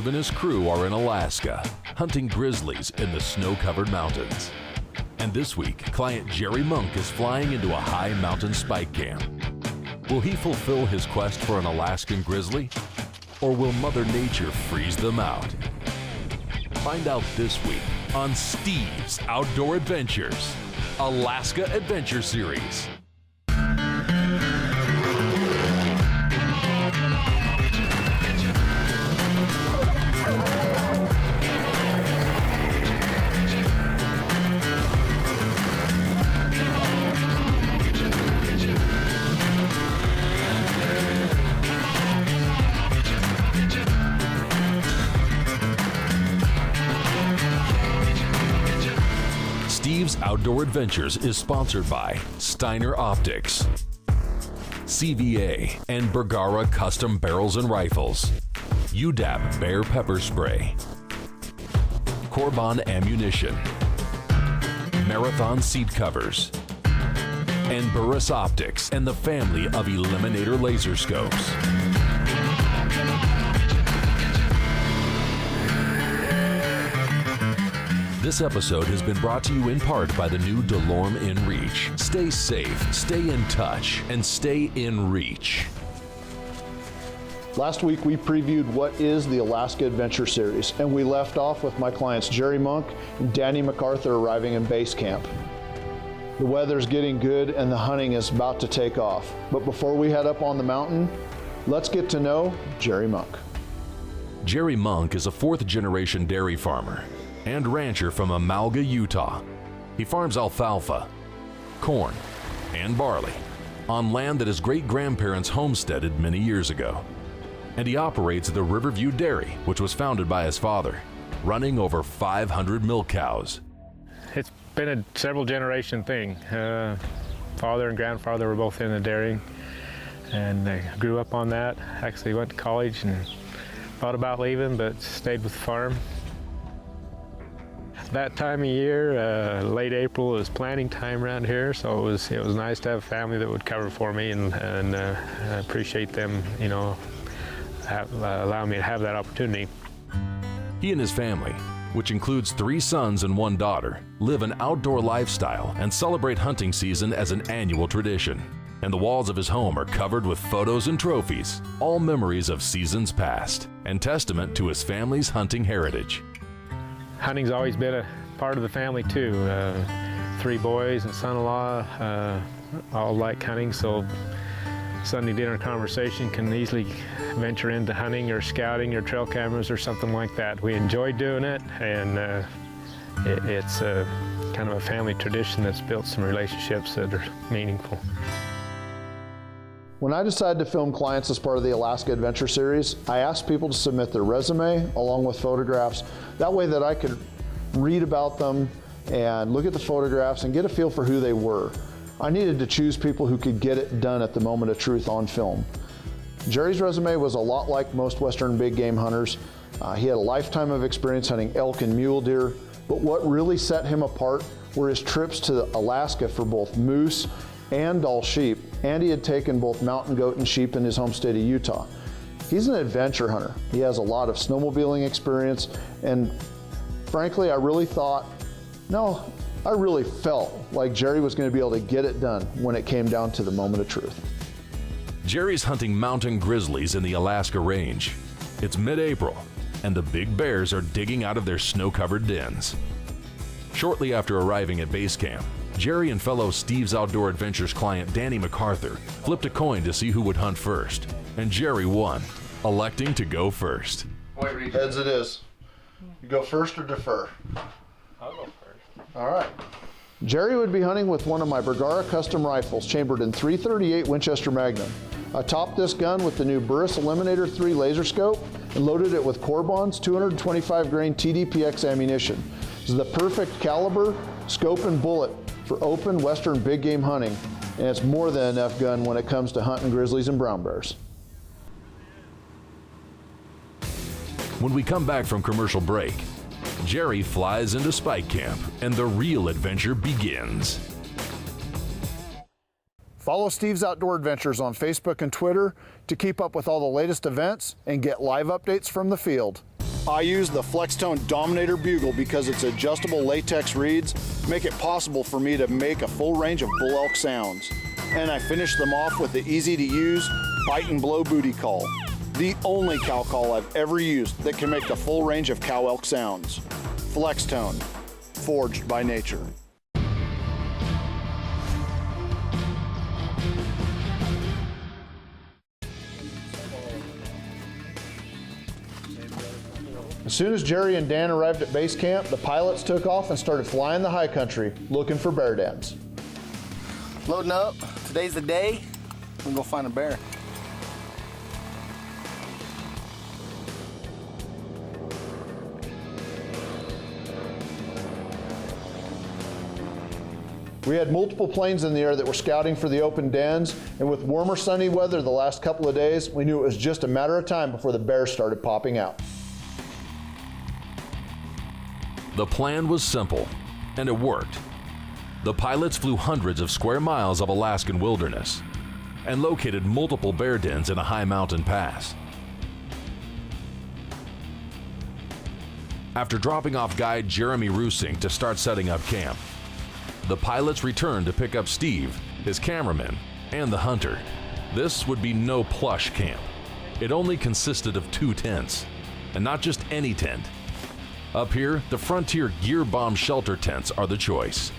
Steve and his crew are in Alaska, hunting grizzlies in the snow-covered mountains. And this week, client Jerry Monk is flying into a high mountain spike camp. Will he fulfill his quest for an Alaskan grizzly? Or will Mother Nature freeze them out? Find out this week on Steve's Outdoor Adventures, Alaska Adventure Series. Steve's Outdoor Adventures is sponsored by Steiner Optics, CVA and Bergara Custom Barrels and Rifles, UDAP Bear Pepper Spray, Corbon Ammunition, Marathon Seat Covers, and Burris Optics and the family of Eliminator Laser Scopes. This episode has been brought to you in part by the new DeLorme InReach. Stay safe, stay in touch, and stay in reach. Last week we previewed what is the Alaska Adventure Series, and we left off with my clients Jerry Monk and Danny MacArthur arriving in base camp. The weather's getting good and the hunting is about to take off. But before we head up on the mountain, let's get to know Jerry Monk. Jerry Monk is a fourth-generation dairy farmer and rancher from Amalga, Utah. He farms alfalfa, corn, and barley on land that his great-grandparents homesteaded many years ago. And he operates the Riverview Dairy, which was founded by his father, running over 500 milk cows. It's been a several generation thing. Father and grandfather were both in the dairying, and I grew up on that. Actually went to college and thought about leaving, but stayed with the farm. That time of year, late April, is planting time around here, so it was nice to have a family that would cover for me, and I appreciate them, allowing me to have that opportunity. He and his family, which includes 3 sons and 1 daughter, live an outdoor lifestyle and celebrate hunting season as an annual tradition. And the walls of his home are covered with photos and trophies, all memories of seasons past, and testament to his family's hunting heritage. Hunting's always been a part of the family too. 3 boys and son-in-law all like hunting, so Sunday dinner conversation can easily venture into hunting or scouting or trail cameras or something like that. We enjoy doing it, and it's kind of a family tradition that's built some relationships that are meaningful. When I decided to film clients as part of the Alaska Adventure Series, I asked people to submit their resume along with photographs. That way that I could read about them and look at the photographs and get a feel for who they were. I needed to choose people who could get it done at the moment of truth on film. Jerry's resume was a lot like most Western big game hunters. He had a lifetime of experience hunting elk and mule deer, but what really set him apart were his trips to Alaska for both moose and Dall sheep, and he had taken both mountain goat and sheep in his home state of Utah. He's an adventure hunter. He has a lot of snowmobiling experience, and frankly, I really felt like Jerry was going to be able to get it done when it came down to the moment of truth. Jerry's hunting mountain grizzlies in the Alaska range. It's mid-April, and the big bears are digging out of their snow-covered dens. Shortly after arriving at base camp, Jerry and fellow Steve's Outdoor Adventures client Danny MacArthur flipped a coin to see who would hunt first, and Jerry won, electing to go first. Heads it is. You go first or defer? I'll go first. All right. Jerry would be hunting with one of my Bergara custom rifles chambered in .338 Winchester Magnum. I topped this gun with the new Burris Eliminator 3 laser scope and loaded it with Corbon's 225 grain TDPX ammunition. This is the perfect caliber, scope, and bullet for open Western big game hunting, and it's more than enough gun when it comes to hunting grizzlies and brown bears. When we come back from commercial break, Jerry flies into Spike Camp and the real adventure begins. Follow Steve's Outdoor Adventures on Facebook and Twitter to keep up with all the latest events and get live updates from the field. I use the FlexTone Dominator Bugle because its adjustable latex reeds make it possible for me to make a full range of bull elk sounds. And I finish them off with the easy-to-use bite and blow booty call, the only cow call I've ever used that can make the full range of cow elk sounds. FlexTone, forged by nature. As soon as Jerry and Dan arrived at base camp, the pilots took off and started flying the high country, looking for bear dens. Loading up. Today's the day. We're gonna go find a bear. We had multiple planes in the air that were scouting for the open dens, and with warmer sunny weather the last couple of days, we knew it was just a matter of time before the bears started popping out. The plan was simple, and it worked. The pilots flew hundreds of square miles of Alaskan wilderness and located multiple bear dens in a high mountain pass. After dropping off guide Jeremy Rusing to start setting up camp, the pilots returned to pick up Steve, his cameraman, and the hunter. This would be no plush camp. It only consisted of 2 tents, and not just any tent. Up here, the Frontier Gear Bomb shelter tents are the choice.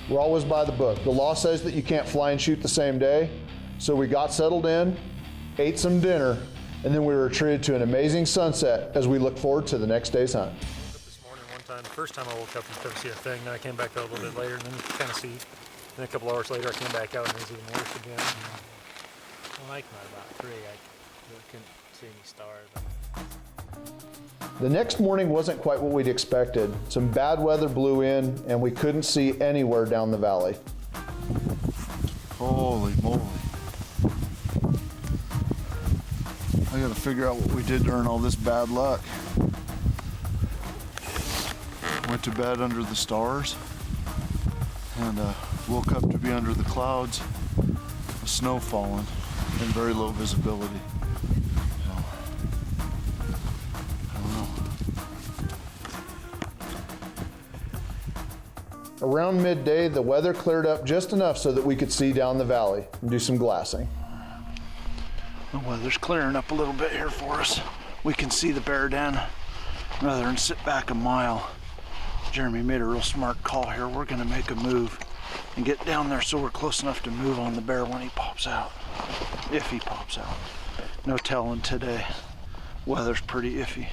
We're always by the book. The law says that you can't fly and shoot the same day, so we got settled in, ate some dinner, and then we were treated to an amazing sunset as we look forward to the next day's hunt. This morning, one time, the first time I woke up and couldn't see a thing, then I came back out a little bit later and then kind of see. Then a couple hours later, I came back out and it was even worse again. Well, I came out about 3, I couldn't see any stars. The next morning wasn't quite what we'd expected. Some bad weather blew in and we couldn't see anywhere down the valley. Holy moly. I gotta figure out what we did during all this bad luck. Went to bed under the stars and woke up to be under the clouds, with snow falling and very low visibility. Around midday, the weather cleared up just enough so that we could see down the valley and do some glassing. The weather's clearing up a little bit here for us. We can see the bear den rather than sit back a mile. Jeremy made a real smart call here. We're gonna make a move and get down there so we're close enough to move on the bear when he pops out. If he pops out. No telling today. Weather's pretty iffy.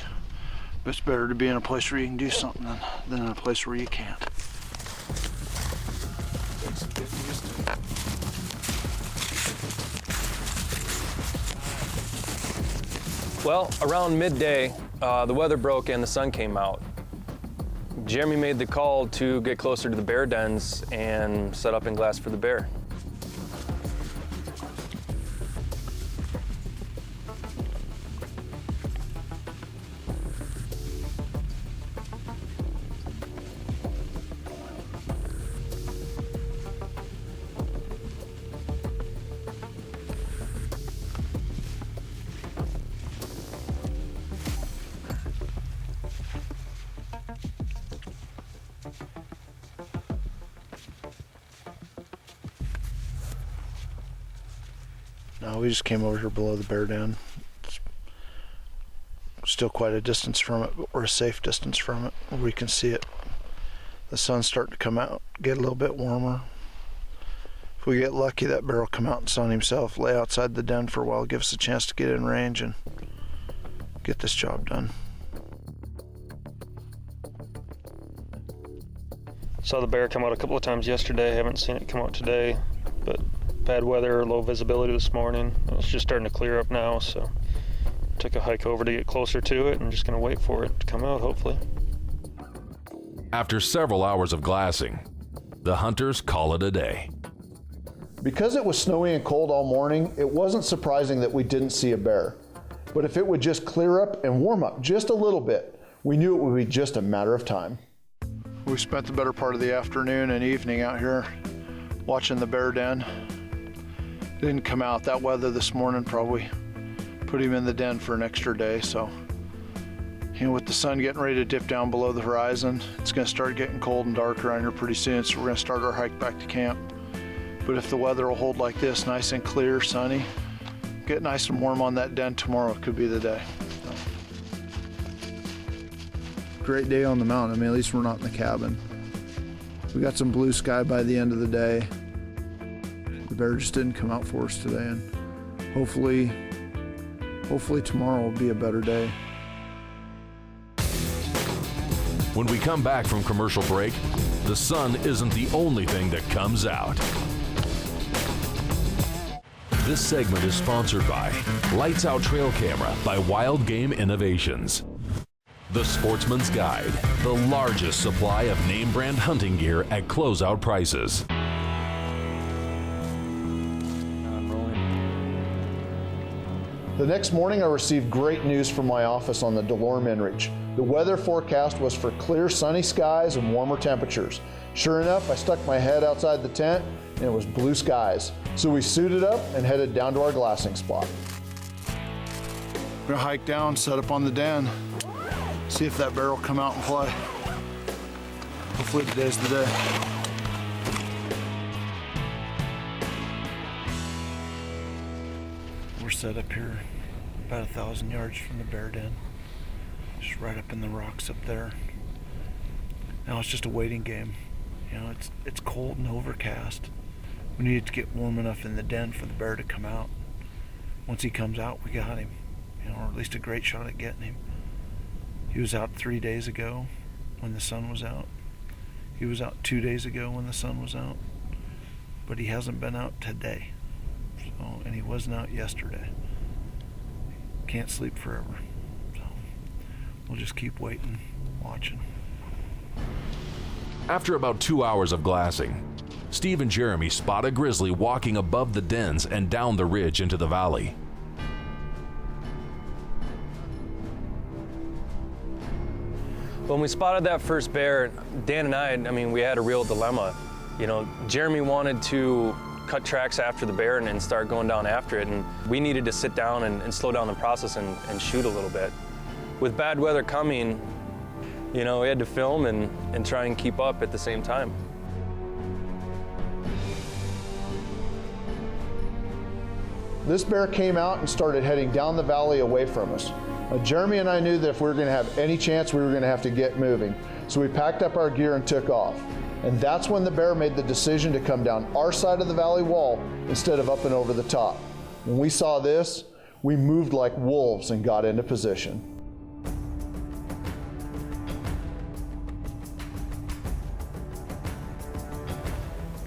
But it's better to be in a place where you can do something than in a place where you can't. Well, around midday, the weather broke and the sun came out. Jeremy made the call to get closer to the bear dens and set up and glass for the bear. No, we just came over here below the bear den. It's still quite a distance from it, but we're a safe distance from it where we can see it. The sun's starting to come out, get a little bit warmer. If we get lucky, that bear will come out and sun himself, lay outside the den for a while, give us a chance to get in range and get this job done. Saw the bear come out a couple of times yesterday. Haven't seen it come out today, but bad weather, low visibility this morning. It's just starting to clear up now, so took a hike over to get closer to it and just gonna wait for it to come out, hopefully. After several hours of glassing, the hunters call it a day. Because it was snowy and cold all morning, it wasn't surprising that we didn't see a bear. But if it would just clear up and warm up just a little bit, we knew it would be just a matter of time. We spent the better part of the afternoon and evening out here watching the bear den. Didn't come out. That weather this morning probably put him in the den for an extra day, so You know, with the sun getting ready to dip down below the horizon, it's going to start getting cold and dark around here pretty soon, so we're going to start our hike back to camp. But if the weather will hold like this, nice and clear, sunny, get nice and warm on that den tomorrow, could be the day. Great day on the mountain. I mean, at least we're not in the cabin. We got some blue sky by the end of the day. The bear just didn't come out for us today, and hopefully tomorrow will be a better day. When we come back from commercial break, the sun isn't the only thing that comes out. This segment is sponsored by Lights Out Trail Camera by Wild Game Innovations. The Sportsman's Guide, the largest supply of name brand hunting gear at closeout prices. The next morning, I received great news from my office on the Delorme Inreach. The weather forecast was for clear, sunny skies and warmer temperatures. Sure enough, I stuck my head outside the tent and it was blue skies. So we suited up and headed down to our glassing spot. We're gonna hike down, set up on the den, see if that bear will come out and play. Hopefully today's the day. We're set up here about 1,000 yards from the bear den. Just right up in the rocks up there. Now it's just a waiting game. You know, it's cold and overcast. We need to get warm enough in the den for the bear to come out. Once he comes out, we got him. You know, or at least a great shot at getting him. He was out 3 days ago when the sun was out. He was out 2 days ago when the sun was out. But he hasn't been out today. So, and he wasn't out yesterday. Can't sleep forever. So we'll just keep waiting, watching. After about 2 hours of glassing, Steve and Jeremy spot a grizzly walking above the dens and down the ridge into the valley. When we spotted that first bear, Dan and I mean, we had a real dilemma. You know, Jeremy wanted to cut tracks after the bear and start going down after it, and we needed to sit down and slow down the process and shoot a little bit. With bad weather coming, you know, we had to film and try and keep up at the same time. This bear came out and started heading down the valley away from us. Jeremy and I knew that if we were going to have any chance, we were going to have to get moving. So we packed up our gear and took off. And that's when the bear made the decision to come down our side of the valley wall instead of up and over the top. When we saw this, we moved like wolves and got into position.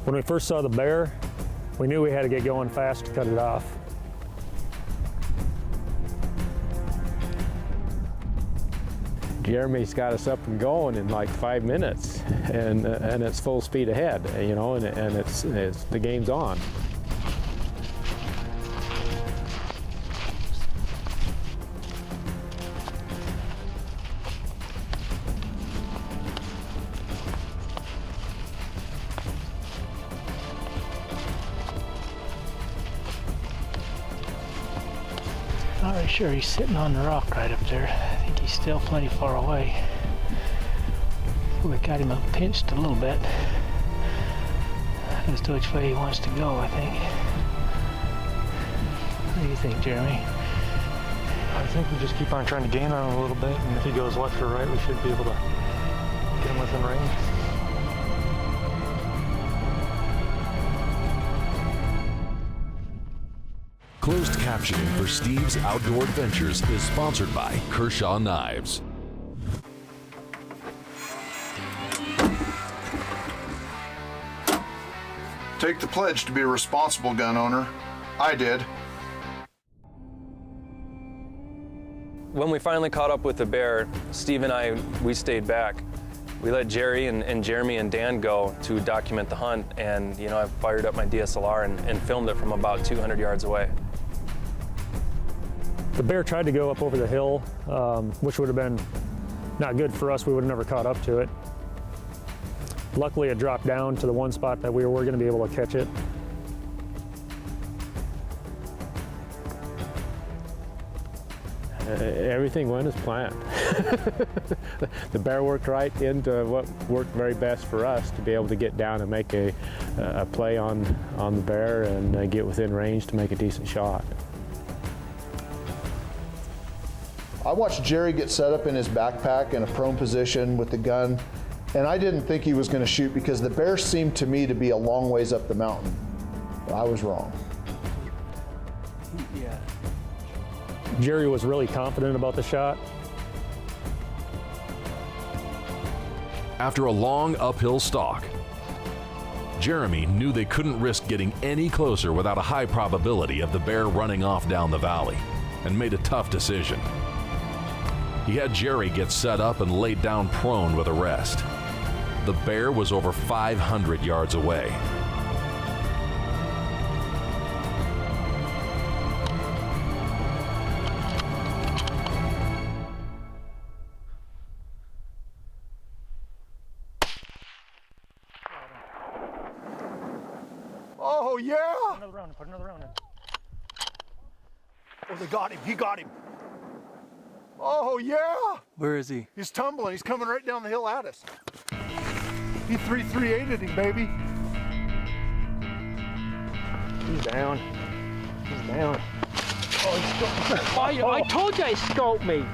When we first saw the bear, we knew we had to get going fast to cut it off. Jeremy's got us up and going in like 5 minutes, and it's full speed ahead, you know, and it's the game's on. Not really sure. He's sitting on the rock right up there. I think he's still plenty far away. We got him up pinched a little bit as to which way he wants to go, I think. What do you think, Jeremy? I think we just keep on trying to gain on him a little bit, and if he goes left or right, we should be able to get him within range. Closed captioning for Steve's Outdoor Adventures is sponsored by Kershaw Knives. Take the pledge to be a responsible gun owner. I did. When we finally caught up with the bear, Steve and I, we stayed back. We let Jerry and Jeremy and Dan go to document the hunt, and you know, I fired up my DSLR and filmed it from about 200 yards away. The bear tried to go up over the hill, which would have been not good for us. We would have never caught up to it. Luckily, it dropped down to the one spot that we were going to be able to catch it. Everything went as planned. The bear worked right into what worked very best for us to be able to get down and make a play on the bear and get within range to make a decent shot. I watched Jerry get set up in his backpack in a prone position with the gun, and I didn't think he was going to shoot because the bear seemed to me to be a long ways up the mountain. I was wrong. Yeah. Jerry was really confident about the shot. After a long uphill stalk, Jeremy knew they couldn't risk getting any closer without a high probability of the bear running off down the valley, and made a tough decision. He had Jerry get set up and laid down prone with a rest. The bear was over 500 yards away. Oh, yeah! Put another round in, put another round in. Oh, they got him. He got him. Oh, yeah! Where is he? He's tumbling. He's coming right down the hill at us. He 338'd him, baby. He's down. He's down. I told you I scoped me.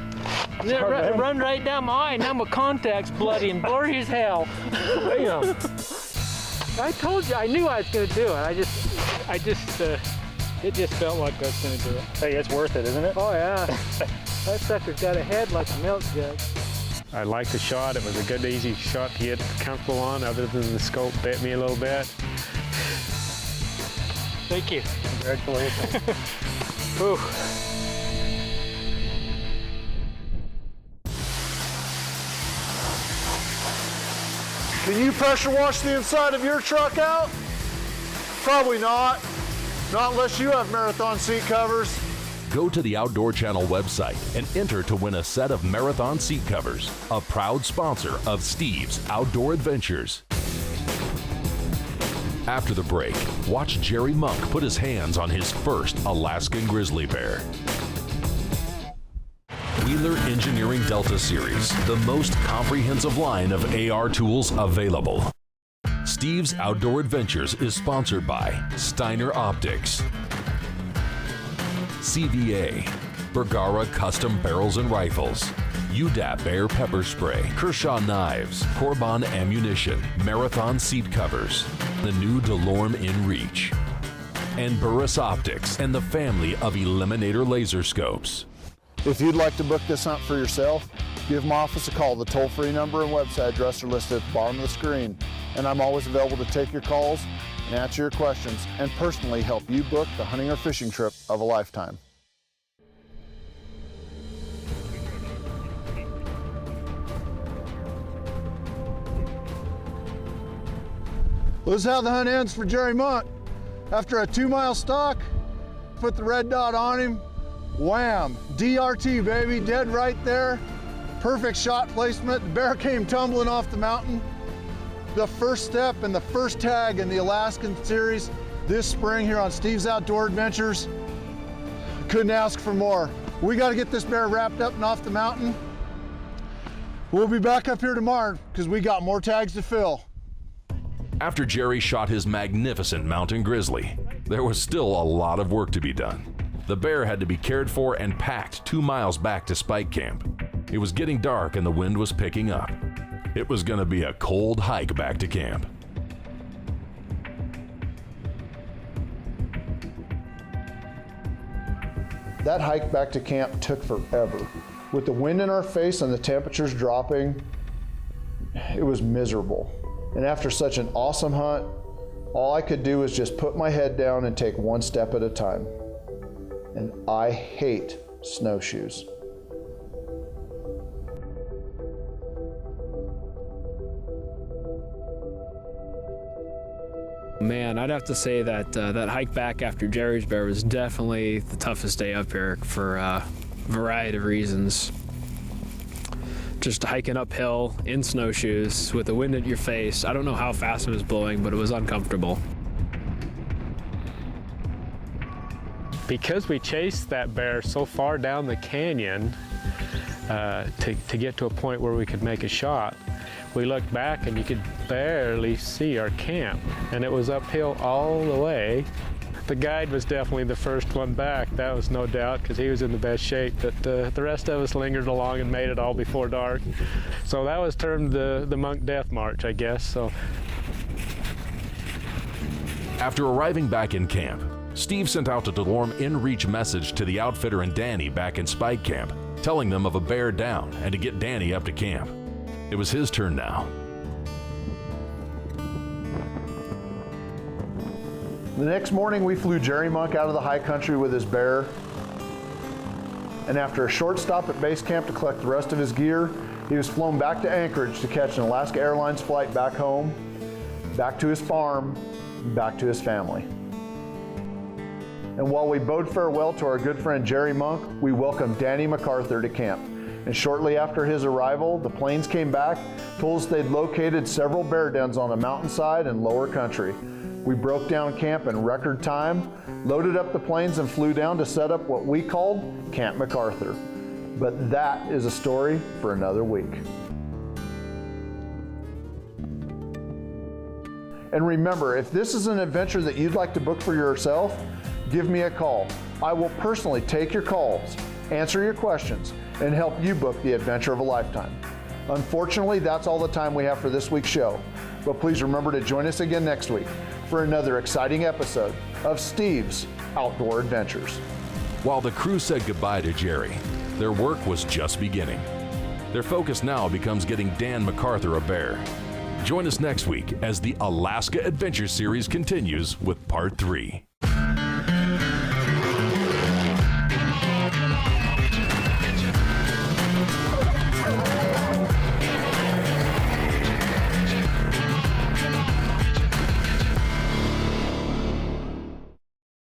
Run right down my eye, now my contact's bloody and blurry as hell. Damn. I told you, I knew I was gonna do it. It just felt like I was gonna do it. Hey, it's worth it, isn't it? Oh yeah. That sucker's got a head like a milk jug. I liked the shot. It was a good, easy shot to get comfortable on, other than the scope bit me a little bit. Thank you. Congratulations. Ooh. Can you pressure wash the inside of your truck out? Probably not. Not unless you have Marathon seat covers. Go to the Outdoor Channel website and enter to win a set of Marathon seat covers, a proud sponsor of Steve's Outdoor Adventures. After the break, watch Jerry Monk put his hands on his first Alaskan grizzly bear. Wheeler Engineering Delta Series, the most comprehensive line of AR tools available. Steve's Outdoor Adventures is sponsored by Steiner Optics, CVA, Bergara Custom Barrels and Rifles, UDAP Bear Pepper Spray, Kershaw Knives, Corbon Ammunition, Marathon Seat Covers, the new DeLorme InReach, and Burris Optics and the family of Eliminator Laser Scopes. If you'd like to book this hunt for yourself, give my office a call. The toll-free number and website address are listed at the bottom of the screen. And I'm always available to take your calls and answer your questions and personally help you book the hunting or fishing trip of a lifetime. Well, this is how the hunt ends for Jerry Monk. After a 2-mile stalk, put the red dot on him, wham, DRT baby, dead right there. Perfect shot placement. The bear came tumbling off the mountain. The first step and the first tag in the Alaskan series this spring here on Steve's Outdoor Adventures. Couldn't ask for more. We got to get this bear wrapped up and off the mountain. We'll be back up here tomorrow because we got more tags to fill. After Jerry shot his magnificent mountain grizzly, there was still a lot of work to be done. The bear had to be cared for and packed 2 miles back to Spike Camp. It was getting dark and the wind was picking up. It was going to be a cold hike back to camp. That hike back to camp took forever. With the wind in our face and the temperatures dropping, it was miserable. And after such an awesome hunt, all I could do was just put my head down and take one step at a time. And I hate snowshoes. Man, I'd have to say that that hike back after Jerry's bear was definitely the toughest day up here for a variety of reasons. Just hiking uphill in snowshoes with the wind at your face. I don't know how fast it was blowing, but it was uncomfortable. because we chased that bear so far down the canyon to get to a point where we could make a shot, we looked back and you could barely see our camp, and it was uphill all the way. The guide was definitely the first one back, that was no doubt, because he was in the best shape, but the rest of us lingered along and made it all before dark. So that was termed the Monk Death March, I guess. So, after arriving back in camp, Steve sent out a DeLorme in-reach message to the outfitter and Danny back in Spike Camp, telling them of a bear down and to get Danny up to camp. It was his turn now. The next morning, we flew Jerry Monk out of the high country with his bear. And after a short stop at base camp to collect the rest of his gear, he was flown back to Anchorage to catch an Alaska Airlines flight back home, back to his farm, back to his family. And while we bode farewell to our good friend Jerry Monk, we welcomed Danny MacArthur to camp. And shortly after his arrival, the planes came back, told us they'd located several bear dens on a mountainside and lower country. We broke down camp in record time, loaded up the planes and flew down to set up what we called Camp MacArthur. But that is a story for another week. And remember, if this is an adventure that you'd like to book for yourself, give me a call. I will personally take your calls, answer your questions, and help you book the adventure of a lifetime. Unfortunately, that's all the time we have for this week's show. But please remember to join us again next week for another exciting episode of Steve's Outdoor Adventures. While the crew said goodbye to Jerry, their work was just beginning. Their focus now becomes getting Dan MacArthur a bear. Join us next week as the Alaska Adventure Series continues with Part 3.